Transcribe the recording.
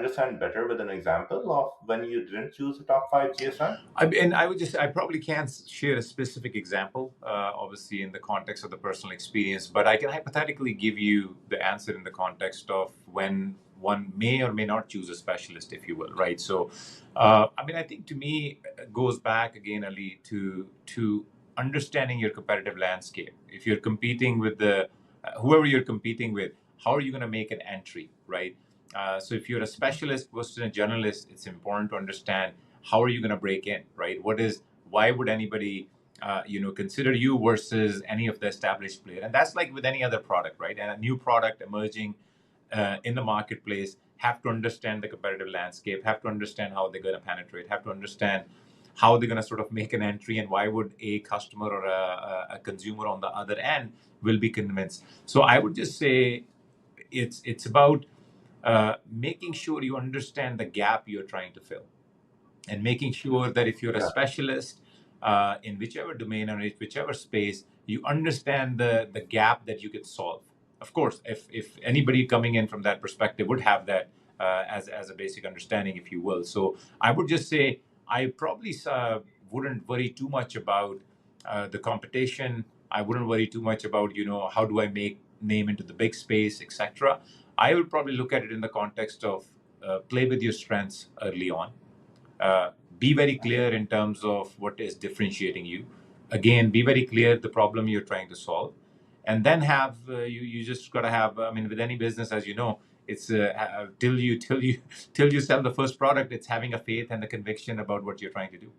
understand better with an example of when you didn't choose the top five GSM? I probably can't share a specific example, obviously in the context of the personal experience, but I can hypothetically give you the answer in the context of when one may or may not choose a specialist, if you will, right? So, I think to me, it goes back again, Ali, to understanding your competitive landscape. If you're competing with whoever you're competing with, how are you going to make an entry, right? So if you're a specialist versus a generalist, it's important to understand how are you going to break in, right? Why would anybody, consider you versus any of the established player? And that's like with any other product, right? And a new product emerging in the marketplace have to understand the competitive landscape, have to understand how they're going to penetrate, have to understand how they're going to sort of make an entry, and why would a customer or a consumer on the other end will be convinced. So I would just say it's about making sure you understand the gap you're trying to fill, and making sure that if you're a Yeah. specialist in whichever domain or whichever space, you understand the gap that you could solve. Of course, if anybody coming in from that perspective would have that as a basic understanding, if you will. So I would just say I probably wouldn't worry too much about the competition. I wouldn't worry too much about how do I make name into the big space, etc. I would probably look at it in the context of play with your strengths early on. Be very clear in terms of what is differentiating you. Again, be very clear the problem you're trying to solve, and then have you just got to have. I mean, with any business, as you know, it's till you sell the first product. It's having a faith and a conviction about what you're trying to do.